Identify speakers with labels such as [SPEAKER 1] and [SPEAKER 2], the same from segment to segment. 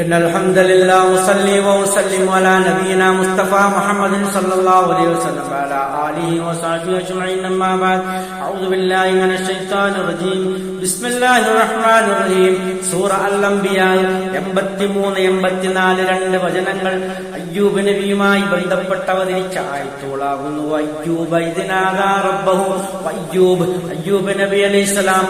[SPEAKER 1] إن الحمد لله وصلي وسلم على نبينا مصطفى محمد صلى الله عليه وسلم وعلى آله وصحبه أجمعين أما بعد أعوذ بالله من الشيطان الرجيم بسم الله الرحمن الرحيم സൂറ അൽ-അംബിയാ 83-84 രണ്ട് വചനങ്ങൾ അയ്യൂബ് നബിയുമായി ബന്ധപ്പെട്ട് അവതരിച്ച ആയത്തുകളാകുന്നു. അയ്യൂബ് നബി അലൈഹിസ്സലാം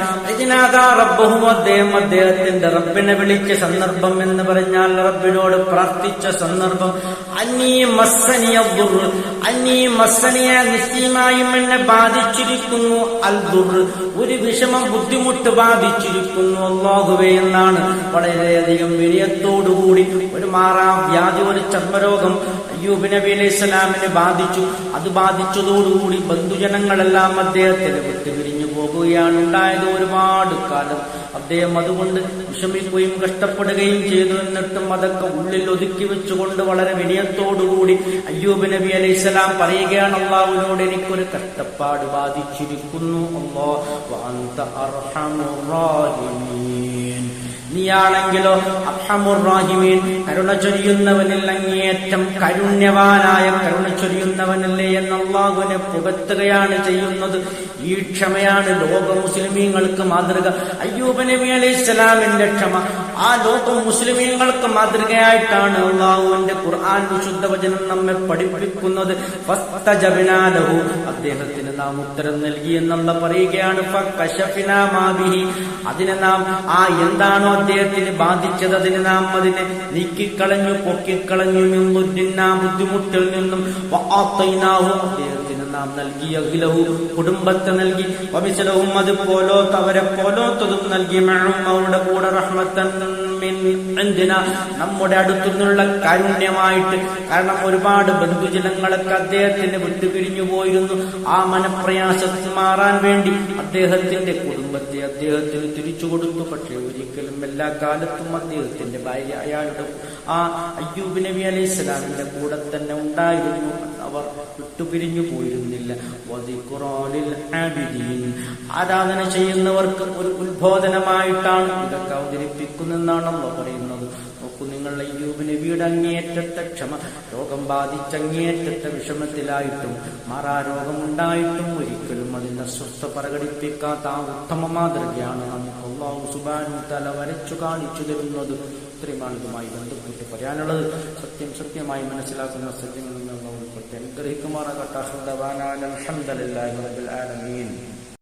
[SPEAKER 1] അദ്ദേഹത്തിന്റെ റബ്ബിനെ വിളിച്ച സന്ദർഭം എന്ന് പറഞ്ഞാൽ റബ്ബിനോട് പ്രാർത്ഥിച്ച സന്ദർഭം. നിശ്ചയമായും എന്നെ ബാധിച്ചിരിക്കുന്നു ഒരു വിഷമം ബുദ്ധിമുട്ട് ബാധിച്ചിരിക്കുന്നു അല്ലാഹുവേ എന്നാണ് വളരെയധികം വിനയത്തോടുകൂടി. ഒരു മാറാം വ്യാധി, ഒരു ചർമ്മരോഗം അയ്യൂബ് നബി അലൈഹിസ്സലാമിനെ ബാധിച്ചു. അത് ബാധിച്ചതോടുകൂടി ബന്ധുജനങ്ങളെല്ലാം അദ്ദേഹത്തിന് വിട്ടുപിരിഞ്ഞു പോകുകയാണ് ഉണ്ടായത്. ഒരുപാട് കാലം അദ്ദേഹം അതുകൊണ്ട് വിഷമിക്കുകയും കഷ്ടപ്പെടുകയും ചെയ്തു. എന്നിട്ടും അതൊക്കെ ഉള്ളിൽ ഒതുക്കി വെച്ചുകൊണ്ട് വളരെ വിനയത്തോടുകൂടി അയ്യൂബ് നബി അലൈഹിസ്സലാം പറയുകയാണ്, അല്ലാഹുവിനോട് എനിക്കൊരു കഷ്ടപ്പാട് ബാധിച്ചിരിക്കുന്നു. നീയാണെങ്കിലോ അർഹമുർ റഹീമീൻ, കരുണ ചൊരിയുന്നവനിൽ അങ്ങേയറ്റം കരുണ്യവാനായ കരുണ ചൊരിയുന്നവനല്ലേ എന്ന് അല്ലാഹുവിനെ പുകഴ്ത്തുകയാണ് ചെയ്യുന്നത്. ഈ ക്ഷമയാണ് ലോക മുസ്ലിമീങ്ങൾക്ക് മാതൃക. അയ്യൂബ് നബി അലൈഹിസ്സലാമിന്റെ ക്ഷമ ആ ലോക മുസ്ലിമീങ്ങൾക്ക് മാതൃകയായിട്ടാണ് അല്ലാഹുവിന്റെ ഖുർആൻ വിശുദ്ധ വചനം നമ്മെ പഠിപ്പിക്കുന്നത്. ഫസ്തജബ്നാ ലഹു, അദ്ദേഹത്തിന് നാം ഉത്തരം നൽകി എന്നുള്ള പറയുകയാണ്. ഫകശഫ്നാ മാ ബിഹി, അതിനെ നാം എന്താണോ അദ്ദേഹത്തിന് ബാധിച്ചത് അതിനെ നാം അതിനെ നീക്കിക്കളഞ്ഞു, പൊക്കിക്കളഞ്ഞു. ബുദ്ധിമുട്ടിൽ നിന്നും അദ്ദേഹത്തിന് നാം നൽകി അഖിലഹു, കുടുംബത്തെ നൽകി. വമിസ്ലഹും, അത് പോലോത്ത് അവരെ പോലോത്തതും നൽകി. മഅഹും, അവരുടെ കൂടെ റഹ്മത്തൻ മിൻ ഇൻദിനാ, നമ്മുടെ അടുത്തുനിന്നുള്ള കാരുണ്യമായിട്ട്. കാരണം ഒരുപാട് ബന്ധുജനങ്ങളൊക്കെ അദ്ദേഹത്തിന് വിട്ടുപിരിഞ്ഞു പോയിരുന്നു. ആ മനപ്രയാസത്തിൽ മാറാൻ വേണ്ടി അദ്ദേഹത്തിന്റെ കുടുംബത്തെ അദ്ദേഹത്തിന് തിരിച്ചു കൊടുത്തു. പക്ഷേ ഒരിക്കലും എല്ലാ കാലത്തും അദ്ദേഹത്തിന്റെ ഭാര്യ അയാളുടെ ആ അയ്യൂബ് നബി അലൈഹിസ്സലാമിന്റെ കൂടെ തന്നെ ഉണ്ടായിരുന്നു. അവർ വിട്ടുപിരിഞ്ഞു പോയിരുന്നില്ല. ആരാധന ചെയ്യുന്നവർക്ക് ഒരു ഉത്ബോധനമായിട്ടാണ് ഇതൊക്കെ അവതരിപ്പിക്കുന്നതെന്നാണ് അല്ലാഹു പറയുന്നത്. നോക്കൂ നിങ്ങൾ, അയ്യൂബ് നബിയുടെ അങ്ങേയറ്റത്തെ ക്ഷമ, രോഗം ബാധിച്ച അങ്ങേയറ്റത്തെ വിഷമത്തിലായിട്ടും മാറാരോഗമുണ്ടായിട്ടും ഒരിക്കലും അതിന്റെ അസ്വസ്ഥ പ്രകടിപ്പിക്കാത്ത ആ ഉത്തമ മാതൃകയാണ് നമുക്ക് അല്ലാഹു സുബ്ഹാനഹു വ തആല വരച്ചു കാണിച്ചു തരുന്നത്. ഇത്രയുമാണതുമായി ബന്ധപ്പെട്ട് പറയാനുള്ളത്. സത്യമായി മനസ്സിലാക്കുന്ന സത്യങ്ങളിൽ നിന്ന് അനുഗ്രഹിക്കുമാറാകട്ടെ. അൽഹംദുലില്ലാഹി റബ്ബിൽ ആലമീൻ.